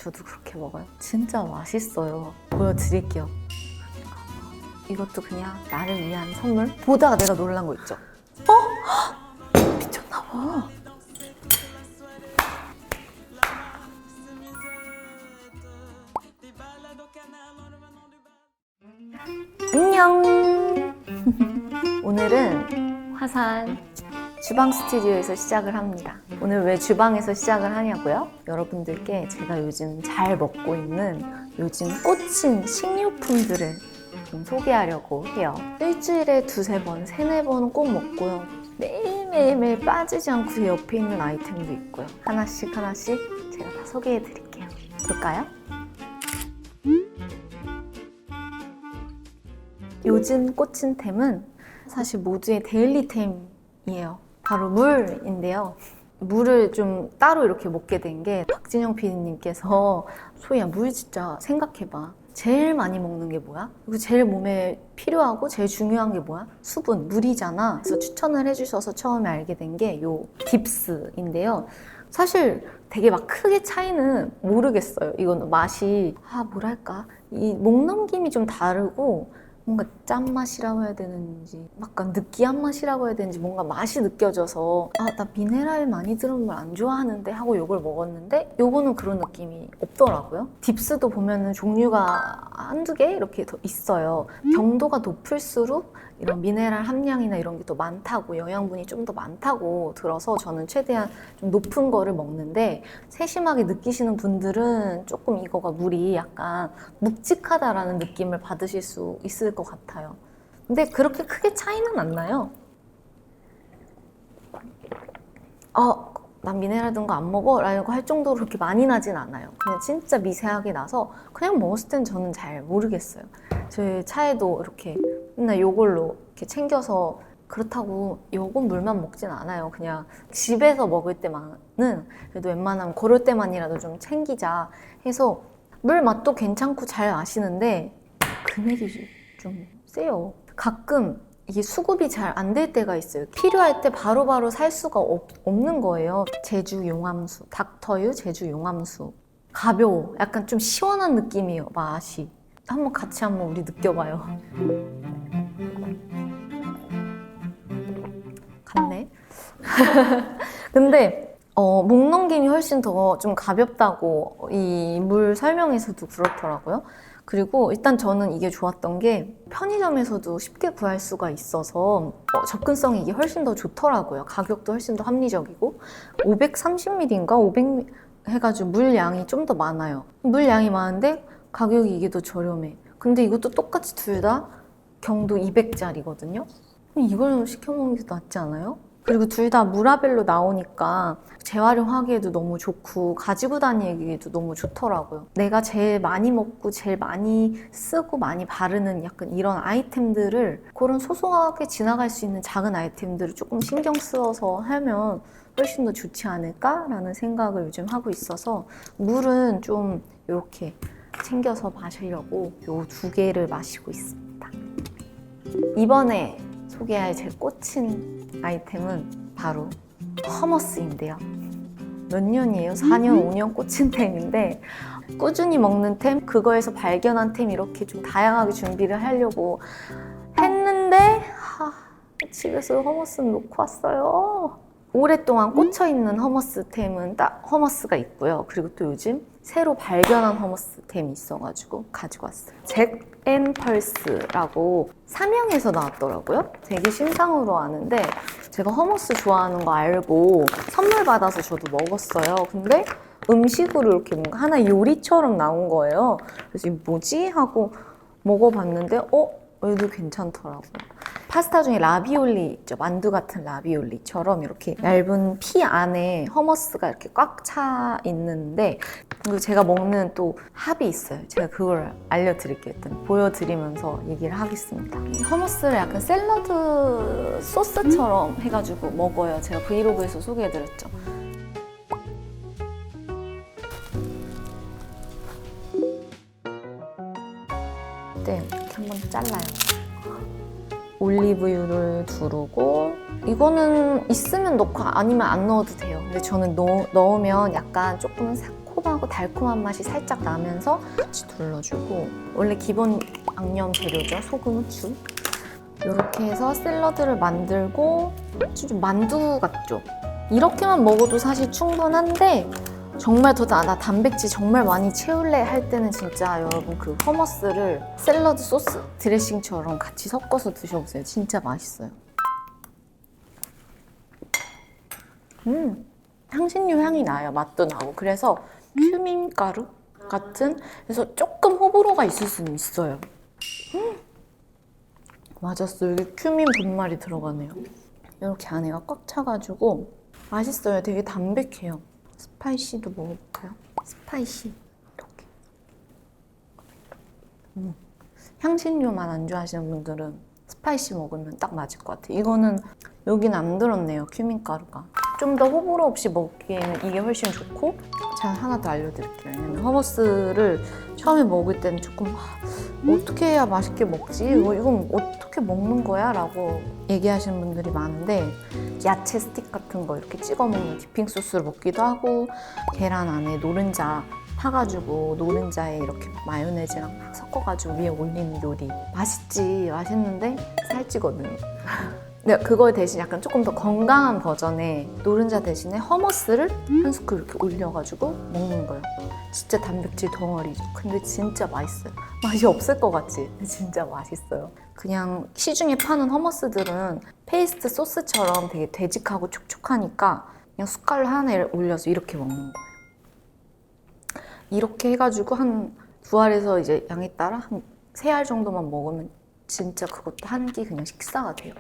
저도 그렇게 먹어요. 진짜 맛있어요. 보여드릴게요. 이것도 그냥 나를 위한 선물? 보다가 내가 놀란 거 있죠? 미쳤나봐. 안녕. 오늘은 화산 주방 스튜디오에서 시작을 합니다. 오늘 왜 주방에서 시작을 하냐고요? 여러분들께 제가 요즘 잘 먹고 있는 요즘 꽂힌 식료품들을 좀 소개하려고 해요. 일주일에 두세 번, 세네 번은 꼭 먹고요. 매일매일 빠지지 않고 제 옆에 있는 아이템도 있고요. 하나씩 제가 다 소개해 드릴게요. 볼까요? 요즘 꽂힌 템은 사실 모두의 데일리템이에요. 바로 물인데요. 물을 좀 따로 이렇게 먹게 된 게 박진영 PD님께서 소희야, 물 진짜 생각해봐. 제일 많이 먹는 게 뭐야? 그리고 제일 몸에 필요하고 제일 중요한 게 뭐야? 수분, 물이잖아. 그래서 추천을 해주셔서 처음에 알게 된 게 요 딥스인데요. 사실 되게 막 크게 차이는 모르겠어요. 이거는 맛이 뭐랄까, 이 목 넘김이 좀 다르고 뭔가 짠맛이라고 해야 되는지 약간 느끼한 맛이라고 해야 되는지 뭔가 맛이 느껴져서 나 미네랄 많이 들은 물 안 좋아하는데 하고 요걸 먹었는데 요거는 그런 느낌이 없더라고요. 딥스도 보면은 종류가 한두 개 이렇게 더 있어요. 경도가 높을수록 이런 미네랄 함량이나 이런 게 더 많다고, 영양분이 좀 더 많다고 들어서 저는 최대한 좀 높은 거를 먹는데, 세심하게 느끼시는 분들은 조금 이거가 물이 약간 묵직하다라는 느낌을 받으실 수 있을 것 같아요. 근데 그렇게 크게 차이는 안 나요. 난 미네랄 든 거 안 먹어 라고 할 정도로 그렇게 많이 나진 않아요. 그냥 진짜 미세하게 나서 그냥 먹었을 땐 저는 잘 모르겠어요. 저희 차에도 이렇게 맨날 요걸로 이렇게 챙겨서, 그렇다고 요건 물만 먹진 않아요. 그냥 집에서 먹을 때만은 그래도 웬만하면 그럴 때만이라도 좀 챙기자 해서 물 맛도 괜찮고 잘 마시는데 금액이 좀 세요. 가끔 이게 수급이 잘 안 될 때가 있어요. 필요할 때 바로바로 살 수가 없는 거예요. 제주 용암수, 닥터유 제주 용암수. 가벼워. 약간 좀 시원한 느낌이에요, 맛이. 같이 한번 우리 느껴봐요. 같네. 근데 목 넘김이 훨씬 더 좀 가볍다고 이 물 설명에서도 그렇더라고요. 그리고 일단 저는 이게 좋았던 게 편의점에서도 쉽게 구할 수가 있어서 접근성이 이게 훨씬 더 좋더라고요. 가격도 훨씬 더 합리적이고 530ml인가 500ml 해가지고 물량이 좀 더 많아요. 물량이 많은데 가격이 이게 더 저렴해. 근데 이것도 똑같이 둘 다 경도 200짜리거든요. 이걸 시켜 먹는 게 낫지 않아요? 그리고 둘 다 무라벨로 나오니까 재활용하기에도 너무 좋고 가지고 다니기에도 너무 좋더라고요. 내가 제일 많이 먹고 제일 많이 쓰고 많이 바르는 약간 이런 아이템들을, 그런 소소하게 지나갈 수 있는 작은 아이템들을 조금 신경 써서 하면 훨씬 더 좋지 않을까라는 생각을 요즘 하고 있어서 물은 좀 이렇게 챙겨서 마시려고 요 두 개를 마시고 있습니다. 이번에 소개할 제 꽂힌 아이템은 바로 허머스인데요. 몇 년이에요? 4년, 5년 꽂힌 템인데 꾸준히 먹는 템, 그거에서 발견한 템 이렇게 좀 다양하게 준비를 하려고 했는데 집에서 허머스는 놓고 왔어요. 오랫동안 꽂혀있는 허머스템은 딱 허머스가 있고요. 그리고 또 요즘 새로 발견한 허머스템이 있어가지고 가지고 왔어요. 잭 앤 펄스라고 삼양에서 나왔더라고요. 되게 신상으로 아는데 제가 허머스 좋아하는 거 알고 선물 받아서 저도 먹었어요. 근데 음식으로 이렇게 뭔가 하나 요리처럼 나온 거예요. 그래서 이게 뭐지? 하고 먹어봤는데 얘도 괜찮더라고요. 파스타 중에 라비올리 있죠. 만두 같은 라비올리처럼 이렇게 얇은 피 안에 허머스가 이렇게 꽉 차 있는데, 그리고 제가 먹는 또 합이 있어요. 제가 그걸 알려드릴게요. 일단 보여드리면서 얘기를 하겠습니다. 이 허머스를 약간 샐러드 소스처럼 해가지고 먹어요. 제가 브이로그에서 소개해드렸죠. 네, 이렇게 한번 잘라요. 올리브유를 두르고, 이거는 있으면 넣고 아니면 안 넣어도 돼요. 근데 저는 넣으면 약간 조금 새콤하고 달콤한 맛이 살짝 나면서 같이 둘러주고, 원래 기본 양념 재료죠. 소금, 후추. 이렇게 해서 샐러드를 만들고, 좀 만두 같죠? 이렇게만 먹어도 사실 충분한데 정말 나 단백질 정말 많이 채울래 할 때는 진짜 여러분 그 허머스를 샐러드 소스 드레싱처럼 같이 섞어서 드셔보세요. 진짜 맛있어요. 향신료 향이 나요. 맛도 나고. 그래서 큐민 가루 같은, 그래서 조금 호불호가 있을 수는 있어요. 맞았어요. 여기 큐민 분말이 들어가네요. 이렇게 안에가 꽉 차가지고 맛있어요. 되게 담백해요. 스파이시도 먹어볼까요? 스파이시 이렇게. 향신료만 안 좋아하시는 분들은 스파이시 먹으면 딱 맞을 것 같아요. 이거는 여긴 안 들었네요. 큐민 가루가. 좀 더 호불호 없이 먹기에는 이게 훨씬 좋고, 제가 하나 더 알려드릴게요. 왜냐면 허머스를 처음에 먹을 때는 조금 어떻게 해야 맛있게 먹지? 이건 어떻게 먹는 거야? 라고 얘기하시는 분들이 많은데, 야채 스틱 같은 거 이렇게 찍어 먹는 디핑 소스를 먹기도 하고, 계란 안에 노른자 타가지고 노른자에 이렇게 마요네즈랑 막 섞어가지고 위에 올리는 요리. 맛있지, 맛있는데 살찌거든요. 네, 그거에 대신 약간 조금 더 건강한 버전의 노른자 대신에 허머스를 한 스쿨 이렇게 올려가지고 먹는 거예요. 진짜 단백질 덩어리죠. 근데 진짜 맛있어요. 맛이 없을 것 같지? 진짜 맛있어요. 그냥 시중에 파는 허머스들은 페이스트 소스처럼 되게 되직하고 촉촉하니까 그냥 숟갈로 하나를 올려서 이렇게 먹는 거예요. 이렇게 해가지고 한 2알에서 이제 양에 따라 한 3알 정도만 먹으면 진짜 그것도 한 끼 그냥 식사가 돼요.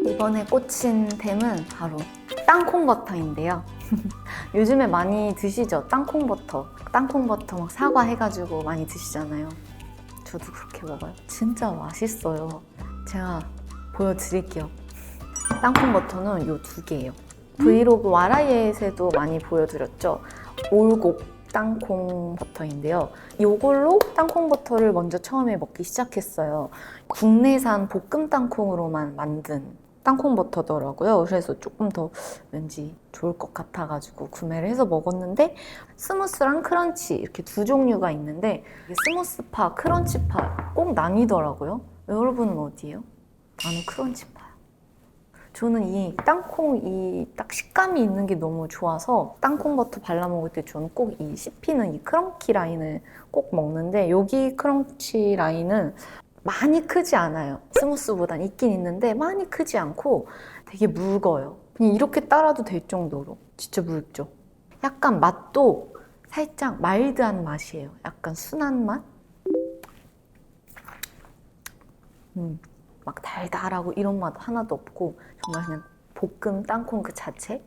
이번에 꽂힌 템은 바로 땅콩버터인데요. 요즘에 많이 드시죠? 땅콩버터. 땅콩버터 막 사과 해가지고 많이 드시잖아요. 저도 그렇게 먹어요. 진짜 맛있어요. 제가 보여드릴게요. 땅콩버터는 요 2개예요. 브이로그 와라이엣에도 많이 보여드렸죠? 올곡 땅콩버터인데요. 이걸로 땅콩버터를 먼저 처음에 먹기 시작했어요. 국내산 볶음 땅콩으로만 만든 땅콩버터더라고요. 그래서 조금 더 왠지 좋을 것 같아가지고 구매를 해서 먹었는데, 스무스랑 크런치 이렇게 2 종류가 있는데, 스무스파, 크런치파 꼭 나뉘더라고요. 여러분은 어디예요? 나는 크런치파요. 저는 이 땅콩 이 딱 식감이 있는 게 너무 좋아서 땅콩버터 발라 먹을 때 저는 꼭 이 씹히는 이 크런치 라인을 꼭 먹는데, 여기 크런치 라인은 많이 크지 않아요. 스무스보단 있긴 있는데 많이 크지 않고 되게 묽어요. 그냥 이렇게 따라도 될 정도로 진짜 묽죠. 약간 맛도 살짝 마일드한 맛이에요. 약간 순한 맛? 막 달달하고 이런 맛 하나도 없고 정말 그냥 볶음 땅콩 그 자체?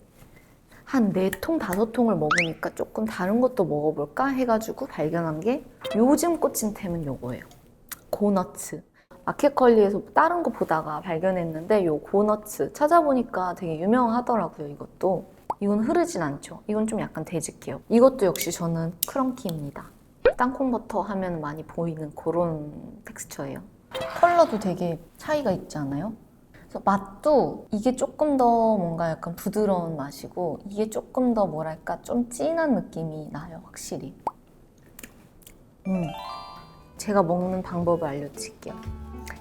한 4통, 5통을 먹으니까 조금 다른 것도 먹어볼까 해가지고 발견한 게, 요즘 꽂힌 템은 요거예요. 고너츠. 마켓컬리에서 다른 거 보다가 발견했는데 요 고너츠 찾아보니까 되게 유명하더라고요. 이것도. 이건 흐르진 않죠. 이건 좀 약간 되직해요. 이것도 역시 저는 크런키입니다. 땅콩버터 하면 많이 보이는 그런 텍스처예요. 컬러도 되게 차이가 있지 않아요? 그래서 맛도 이게 조금 더 뭔가 약간 부드러운 맛이고, 이게 조금 더 뭐랄까 좀 진한 느낌이 나요. 확실히. 제가 먹는 방법을 알려드릴게요.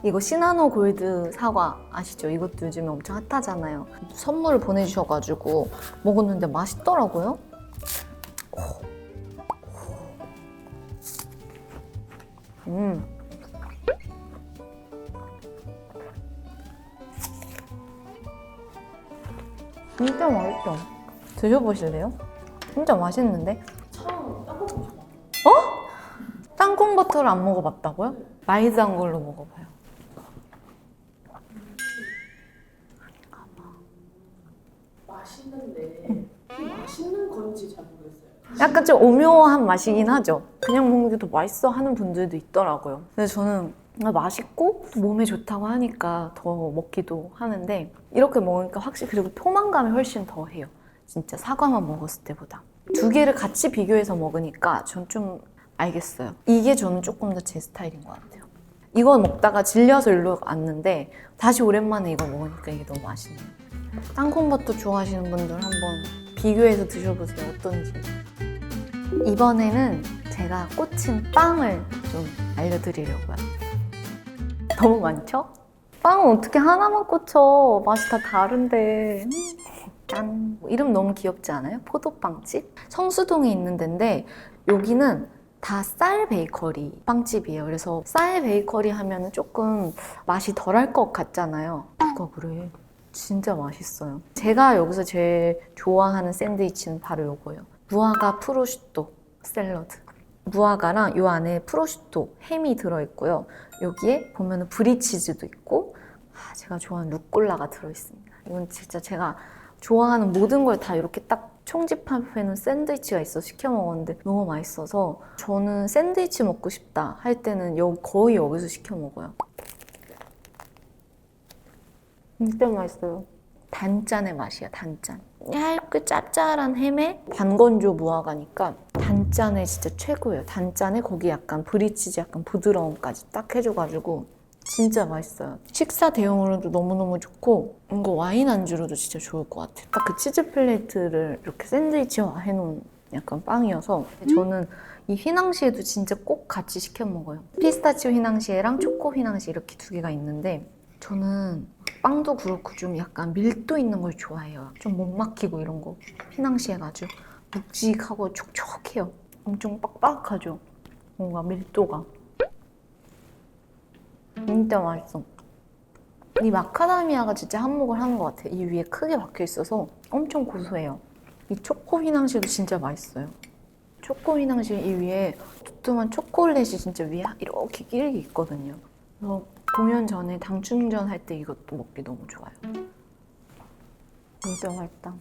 이거 시나노 골드 사과 아시죠? 이것도 요즘에 엄청 핫하잖아요. 선물을 보내주셔가지고 먹었는데 맛있더라고요. 진짜 맛있죠? 드셔보실래요? 진짜 맛있는데? 처음 떡볶이 좋아. 땅콩버터를 안 먹어봤다고요? 마이드한 걸로 먹어봐요. 맛있는데 이게 맛있는 건지 잘 모르겠어요. 약간 좀 오묘한 맛이긴 하죠. 그냥 먹는 게 더 맛있어 하는 분들도 있더라고요. 근데 저는 맛있고 또 몸에 좋다고 하니까 더 먹기도 하는데, 이렇게 먹으니까 확실히, 그리고 포만감이 훨씬 더 해요. 진짜 사과만 먹었을 때보다. 2개를 같이 비교해서 먹으니까 전 좀 알겠어요. 이게 저는 조금 더 제 스타일인 것 같아요. 이거 먹다가 질려서 일로 왔는데 다시 오랜만에 이거 먹으니까 이게 너무 맛있네요. 땅콩버터 좋아하시는 분들 한번 비교해서 드셔보세요. 어떤지. 이번에는 제가 꽂힌 빵을 좀 알려드리려고요. 너무 많죠? 빵은 어떻게 하나만 꽂혀? 맛이 다 다른데. 짠. 이름 너무 귀엽지 않아요? 포도빵집? 성수동에 있는 데인데 여기는 다 쌀 베이커리 빵집이에요. 그래서 쌀 베이커리 하면 조금 맛이 덜할 것 같잖아요. 누가 그래? 진짜 맛있어요. 제가 여기서 제일 좋아하는 샌드위치는 바로 이거예요. 무화과 프로슈토 샐러드. 무화과랑 이 안에 프로슈토 햄이 들어있고요. 여기에 보면 브리치즈도 있고 제가 좋아하는 루꼴라가 들어있습니다. 이건 진짜 제가 좋아하는 모든 걸 다 이렇게 딱 총집합해놓은 샌드위치가 있어 시켜 먹었는데 너무 맛있어서 저는 샌드위치 먹고 싶다 할 때는 거의 여기서 시켜 먹어요. 진짜 맛있어요. 단짠의 맛이야, 단짠. 얇고 짭짤한 햄에 반건조 무화과니까 단짠에 진짜 최고예요. 단짠에 거기 약간 브리치즈 약간 부드러움까지 딱 해줘가지고 진짜 맛있어요. 식사 대용으로도 너무너무 좋고 이거 와인 안주로도 진짜 좋을 것 같아요. 딱 그 치즈 플레이트를 이렇게 샌드위치화 해놓은 약간 빵이어서 저는 이 휘낭시에도 진짜 꼭 같이 시켜 먹어요. 피스타치오 휘낭시에랑 초코 휘낭시에 이렇게 두 개가 있는데 저는 빵도 그렇고 좀 약간 밀도 있는 걸 좋아해요. 좀 못 막히고 이런 거. 휘낭시에가 아주 묵직하고 촉촉해요. 엄청 빡빡하죠. 뭔가 밀도가. 진짜 맛있어. 이 마카다미아가 진짜 한몫을 하는 것 같아요. 이 위에 크게 박혀 있어서 엄청 고소해요. 이 초코 휘낭시에도 진짜 맛있어요. 초코 휘낭시에 이 위에 두툼한 초콜릿이 진짜 위에 이렇게 끼르게 있거든요. 그래서 공연 전에 당 충전할 때 이것도 먹기 너무 좋아요. 진짜 맛있다.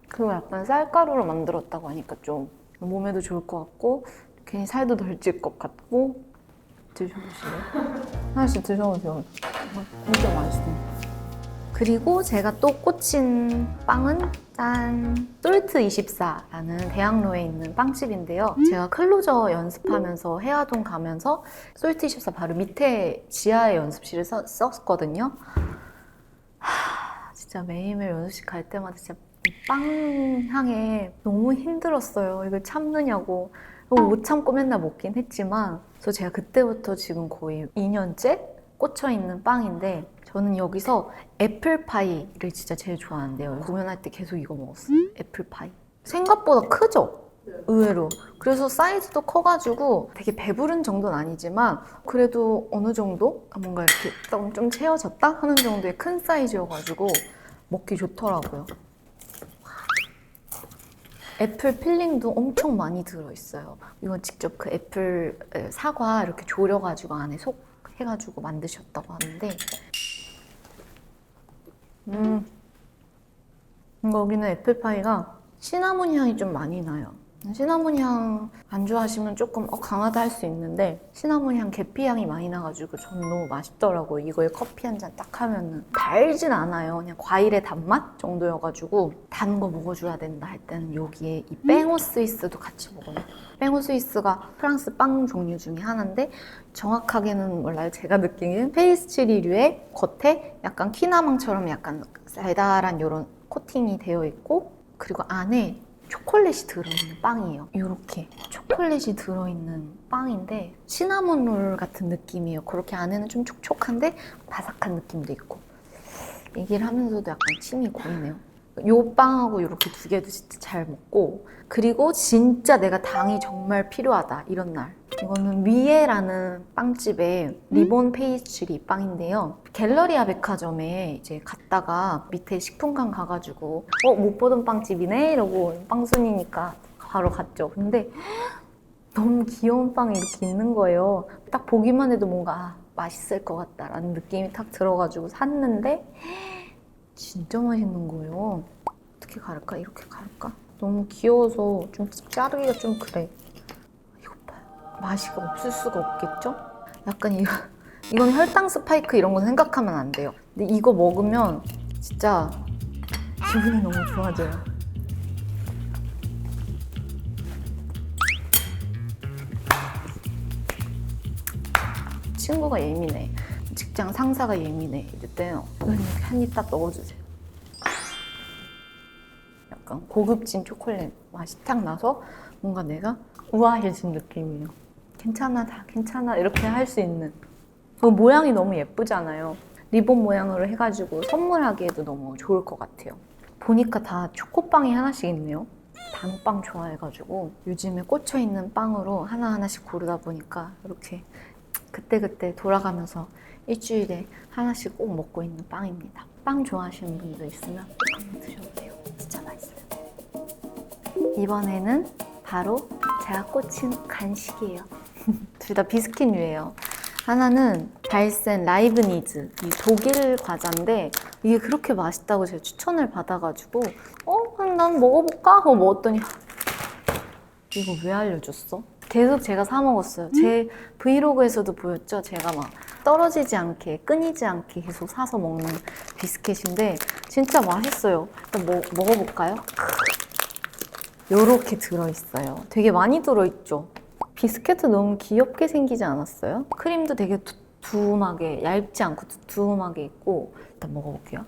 그리고 약간 쌀가루로 만들었다고 하니까 좀 몸에도 좋을 것 같고 괜히 살도 덜 찔 것 같고. 드셔보실래요? 하나씩 드셔보세요. 진짜 맛있어요. 그리고 제가 또 꽂힌 빵은 짠! 솔트24라는 대학로에 있는 빵집인데요. 제가 클로저 연습하면서 해화동 가면서 솔트24 바로 밑에 지하에 연습실을 썼거든요. 진짜 매일매일 연습실 갈 때마다 진짜 빵 향에 너무 힘들었어요. 이걸 참느냐고. 못 참고 맨날 먹긴 했지만 그래서 제가 그때부터 지금 거의 2년째 꽂혀있는 빵인데 저는 여기서 애플파이를 진짜 제일 좋아하는데요. 공연할 때 계속 이거 먹었어요. 애플파이. 생각보다 크죠? 의외로. 그래서 사이즈도 커가지고 되게 배부른 정도는 아니지만 그래도 어느 정도 뭔가 이렇게 좀 채워졌다 하는 정도의 큰 사이즈여가지고 먹기 좋더라고요. 애플 필링도 엄청 많이 들어있어요. 이건 직접 그 애플 사과 이렇게 졸여가지고 안에 속 해가지고 만드셨다고 하는데 여기는 애플파이가 시나몬 향이 좀 많이 나요. 시나몬 향 안 좋아하시면 조금 강하다 할 수 있는데 시나몬 향, 계피 향이 많이 나가지고 저는 너무 맛있더라고요. 이거에 커피 한 잔 딱 하면은 달진 않아요. 그냥 과일의 단맛 정도여가지고 단 거 먹어줘야 된다 할 때는 여기에 이 뺑오 스위스도 같이 먹어요. 뺑오 스위스가 프랑스 빵 종류 중에 하나인데 정확하게는 몰라요. 제가 느끼기엔 페이스트리류의 겉에 약간 키나망처럼 약간 달달한 이런 코팅이 되어 있고 그리고 안에 초콜릿이 들어있는 빵이에요. 이렇게 초콜릿이 들어있는 빵인데 시나몬 롤 같은 느낌이에요. 그렇게 안에는 좀 촉촉한데 바삭한 느낌도 있고 얘기를 하면서도 약간 침이 고이네요. 이 빵하고 이렇게 두 개도 진짜 잘 먹고 그리고 진짜 내가 당이 정말 필요하다 이런 날 이거는 위에라는 빵집의 리본 페이스트리 빵인데요. 갤러리아 백화점에 이제 갔다가 밑에 식품관 가가지고 못 보던 빵집이네 이러고 빵순이니까 바로 갔죠. 근데 너무 귀여운 빵이 이렇게 있는 거예요. 딱 보기만 해도 뭔가 맛있을 것 같다라는 느낌이 탁 들어가지고 샀는데 진짜 맛있는 거예요. 어떻게 갈까? 이렇게 갈까? 너무 귀여워서 좀 자르기가 좀 그래. 이거 봐요. 맛이 없을 수가 없겠죠? 약간 이건 혈당 스파이크 이런 거 생각하면 안 돼요. 근데 이거 먹으면 진짜 기분이 너무 좋아져요. 친구가 예민해. 직장 상사가 예민해. 이럴 때는 한 입 딱 넣어주세요. 약간 고급진 초콜릿 맛이 딱 나서 뭔가 내가 우아해진 느낌이에요. 괜찮아, 다 괜찮아 이렇게 할 수 있는. 그 모양이 너무 예쁘잖아요. 리본 모양으로 해가지고 선물하기에도 너무 좋을 것 같아요. 보니까 다 초코빵이 하나씩 있네요. 단빵 좋아해가지고 요즘에 꽂혀있는 빵으로 하나하나씩 고르다 보니까 이렇게 그때그때 돌아가면서 일주일에 하나씩 꼭 먹고 있는 빵입니다. 빵 좋아하시는 분들 있으면 꼭 한번 드셔보세요. 진짜 맛있어요. 이번에는 바로 제가 꽂힌 간식이에요. 둘 다 비스킷류예요. 하나는 발센 라이브니즈, 이 독일 과자인데 이게 그렇게 맛있다고 제가 추천을 받아가지고 난 먹어볼까? 하고 먹었더니 이거 왜 알려줬어? 계속 제가 사 먹었어요. 제 브이로그에서도 보였죠? 제가 막 떨어지지 않게, 끊이지 않게 계속 사서 먹는 비스켓인데 진짜 맛있어요. 일단 먹어볼까요? 요렇게 들어있어요. 되게 많이 들어있죠? 비스켓도 너무 귀엽게 생기지 않았어요? 크림도 되게 두툼하게, 얇지 않고 두툼하게 있고 일단 먹어볼게요.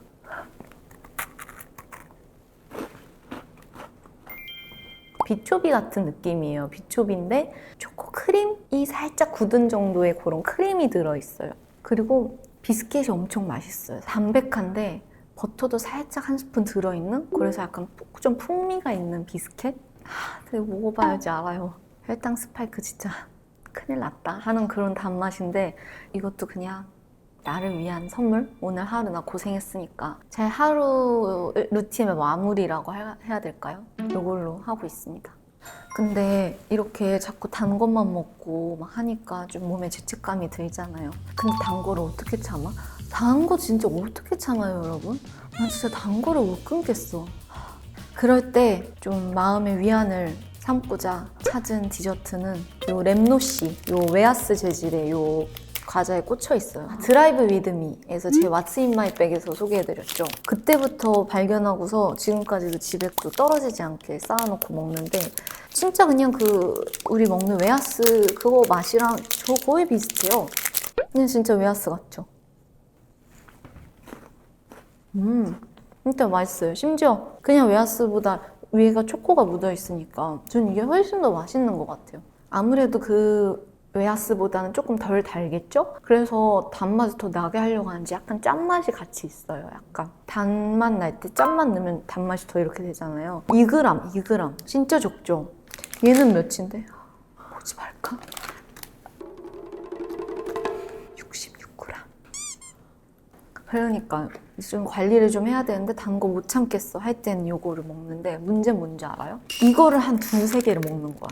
비초비 같은 느낌이에요. 비초비인데 초코 크림이 살짝 굳은 정도의 그런 크림이 들어있어요. 그리고 비스켓이 엄청 맛있어요. 담백한데 버터도 살짝 한 스푼 들어있는? 그래서 약간 좀 풍미가 있는 비스켓? 되게 먹어봐야지 알아요. 혈당 스파이크 진짜 큰일 났다 하는 그런 단맛인데 이것도 그냥 나를 위한 선물? 오늘 하루 나 고생했으니까 제 하루 루틴의 마무리라고 해야 될까요? 이걸로 하고 있습니다. 근데 이렇게 자꾸 단 것만 먹고 막 하니까 좀 몸에 죄책감이 들잖아요. 근데 단 거를 어떻게 참아? 단 거 진짜 어떻게 참아요, 여러분? 난 진짜 단 거를 못 끊겠어. 그럴 때 좀 마음의 위안을 삼고자 찾은 디저트는 요 랩노시, 요 웨하스 재질의 요 과자에 꽂혀 있어요. 드라이브 위드미에서 제 왓츠 인 마이 백에서 소개해드렸죠. 그때부터 발견하고서 지금까지도 집에 또 떨어지지 않게 쌓아놓고 먹는데 진짜 그냥 우리 먹는 웨하스 그거 맛이랑 저 거의 비슷해요. 그냥 진짜 웨하스 같죠? 진짜 맛있어요. 심지어 그냥 웨하스보다 위에가 초코가 묻어있으니까 전 이게 훨씬 더 맛있는 것 같아요. 아무래도 웨하스보다는 조금 덜 달겠죠? 그래서 단맛을 더 나게 하려고 하는지 약간 짠맛이 같이 있어요. 약간 단맛 날 때 짠맛 넣으면 단맛이 더 이렇게 되잖아요. 2g 진짜 적죠? 얘는 몇인데? 보지 말까? 66g. 그러니까 좀 관리를 좀 해야 되는데 단 거 못 참겠어 할 때는 이거를 먹는데 문제는 뭔지 알아요? 이거를 한 두세 개를 먹는 거야.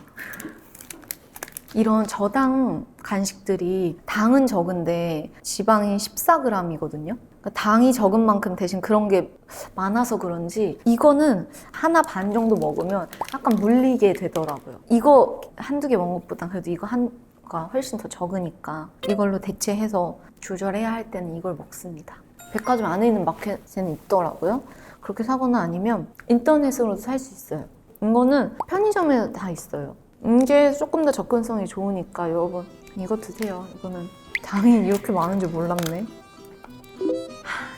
이런 저당 간식들이 당은 적은데 지방이 14g이거든요. 그러니까 당이 적은 만큼 대신 그런 게 많아서 그런지 이거는 하나 반 정도 먹으면 약간 물리게 되더라고요. 이거 한두 개 먹는 것보다 그래도 이거 한가 훨씬 더 적으니까 이걸로 대체해서 조절해야 할 때는 이걸 먹습니다. 백화점 안에 있는 마켓에는 있더라고요. 그렇게 사거나 아니면 인터넷으로도 살 수 있어요. 이거는 편의점에 다 있어요. 이게 조금 더 접근성이 좋으니까 여러분 이거 드세요. 이거는 당이 이렇게 많은 줄 몰랐네.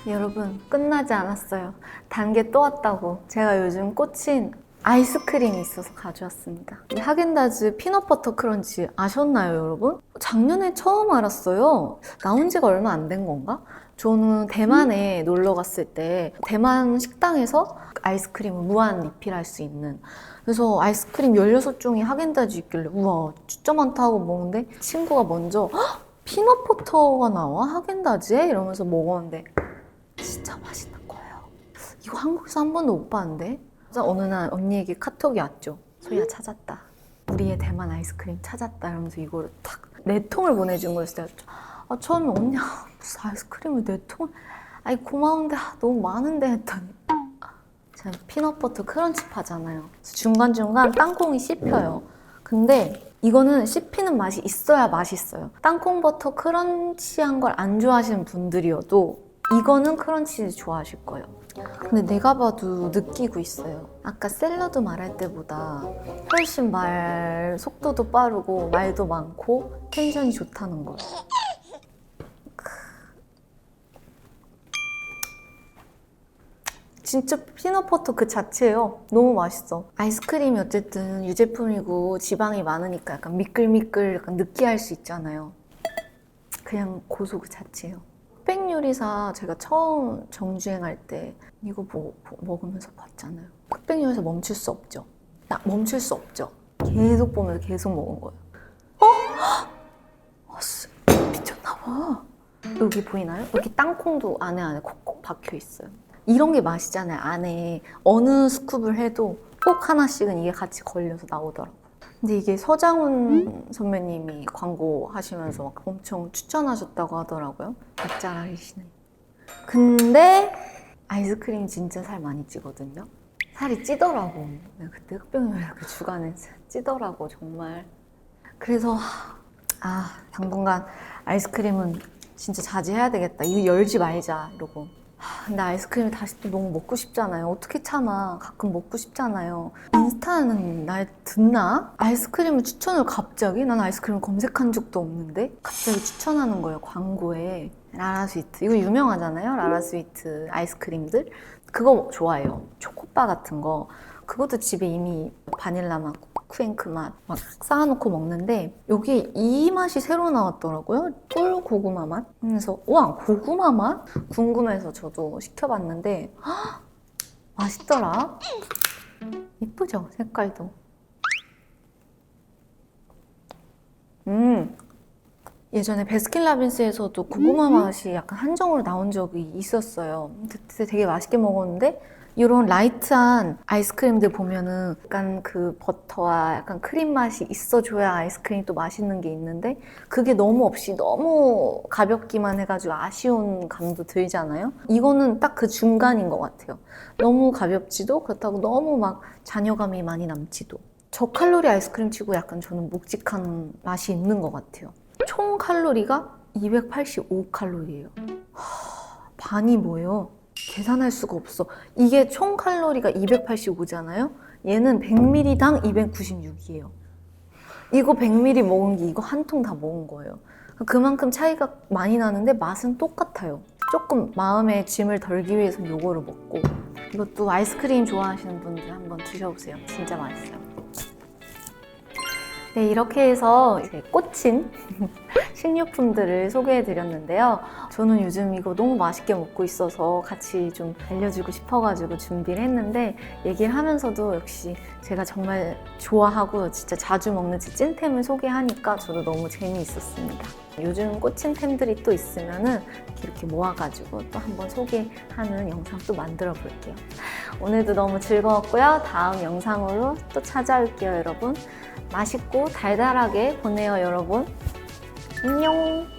여러분 끝나지 않았어요. 단계 또 왔다고. 제가 요즘 꽂힌 아이스크림이 있어서 가져왔습니다. 이 하겐다즈 피넛버터 크런치 아셨나요, 여러분? 작년에 처음 알았어요. 나온 지가 얼마 안 된 건가? 저는 대만에 놀러 갔을 때 대만 식당에서 아이스크림을 무한 리필할 수 있는, 그래서 아이스크림 16종이 하겐다즈 있길래 우와 진짜 많다 하고 먹는데 친구가 먼저 피넛버터가 나와? 하겐다즈에? 이러면서 먹었는데 진짜 맛있는 거예요. 이거 한국에서 한 번도 못 봤는데? 그래서 어느 날 언니에게 카톡이 왔죠. 소희야 찾았다. 우리의 대만 아이스크림 찾았다. 이러면서 이거를 탁 4통을 보내준 거였어요. 처음에 언니야 무슨 아이스크림을 4통을 아이 고마운데 너무 많은데 했더니 제가 피넛버터 크런치 파잖아요. 중간중간 땅콩이 씹혀요. 근데 이거는 씹히는 맛이 있어야 맛있어요. 땅콩버터 크런치한 걸 안 좋아하시는 분들이어도 이거는 크런치 좋아하실 거예요. 근데 내가 봐도 느끼고 있어요. 아까 샐러드 말할 때보다 훨씬 말 속도도 빠르고 말도 많고 텐션이 좋다는 거. 진짜 피넛버터 그 자체예요. 너무 맛있어. 아이스크림이 어쨌든 유제품이고 지방이 많으니까 약간 미끌미끌 약간 느끼할 수 있잖아요. 그냥 고소 그 자체예요. 흑백 요리사 제가 처음 정주행할 때 이거 먹으면서 봤잖아요. 흑백 요리사 멈출 수 없죠. 멈출 수 없죠. 계속 보면서 계속 먹은 거예요. 미쳤나봐. 여기 보이나요? 여기 땅콩도 안에 콕콕 박혀 있어요. 이런 게 맛이잖아요. 안에 어느 스쿱을 해도 꼭 하나씩은 이게 같이 걸려서 나오더라고요. 근데 이게 서장훈 선배님이 광고하시면서 막 엄청 추천하셨다고 하더라고요. 맛잘알이시네. 근데 아이스크림 진짜 살 많이 찌거든요. 살이 찌더라고. 내가 그때 흑병요리 그 주간에 찌더라고 정말. 그래서 당분간 아이스크림은 진짜 자제해야 되겠다. 이거 열지 말자 이러고. 근데 아이스크림이 다시 또 너무 먹고 싶잖아요. 어떻게 참아. 가끔 먹고 싶잖아요. 인스타는 날 듣나? 아이스크림을 추천을 갑자기? 난 아이스크림 검색한 적도 없는데 갑자기 추천하는 거예요. 광고에. 라라스위트. 이거 유명하잖아요. 라라스위트 아이스크림들. 그거 좋아해요. 초코바 같은 거. 그것도 집에 이미 바닐라 맛, 쿠앤크 맛 막 쌓아놓고 먹는데 여기 이 맛이 새로 나왔더라고요. 꿀 고구마 맛. 그래서 와 고구마 맛? 궁금해서 저도 시켜봤는데 맛있더라. 이쁘죠? 색깔도. 예전에 베스킨라빈스에서도 고구마 맛이 약간 한정으로 나온 적이 있었어요. 그때 되게 맛있게 먹었는데 이런 라이트한 아이스크림들 보면은 약간 그 버터와 약간 크림 맛이 있어줘야 아이스크림이 또 맛있는 게 있는데 그게 너무 없이 너무 가볍기만 해가지고 아쉬운 감도 들잖아요. 이거는 딱 그 중간인 것 같아요. 너무 가볍지도 그렇다고 너무 막 잔여감이 많이 남지도. 저칼로리 아이스크림 치고 약간 저는 묵직한 맛이 있는 것 같아요. 총 칼로리가 285칼로리예요. 반이 뭐예요? 계산할 수가 없어. 이게 총 칼로리가 285잖아요? 얘는 100ml당 296이에요. 이거 100ml 먹은 게 이거 한 통 다 먹은 거예요. 그만큼 차이가 많이 나는데 맛은 똑같아요. 조금 마음의 짐을 덜기 위해서 요거를 먹고 이것도 아이스크림 좋아하시는 분들 한번 드셔보세요. 진짜 맛있어요. 네, 이렇게 해서 이제 꽂힌 식료품들을 소개해드렸는데요. 저는 요즘 이거 너무 맛있게 먹고 있어서 같이 좀 알려주고 싶어가지고 준비를 했는데 얘기를 하면서도 역시 제가 정말 좋아하고 진짜 자주 먹는 제 찐템을 소개하니까 저도 너무 재미있었습니다. 요즘 꽂힌 템들이 또 있으면은 이렇게 모아가지고 또 한번 소개하는 영상 또 만들어 볼게요. 오늘도 너무 즐거웠고요. 다음 영상으로 또 찾아올게요, 여러분. 맛있고 달달하게 보내요, 여러분. 안녕!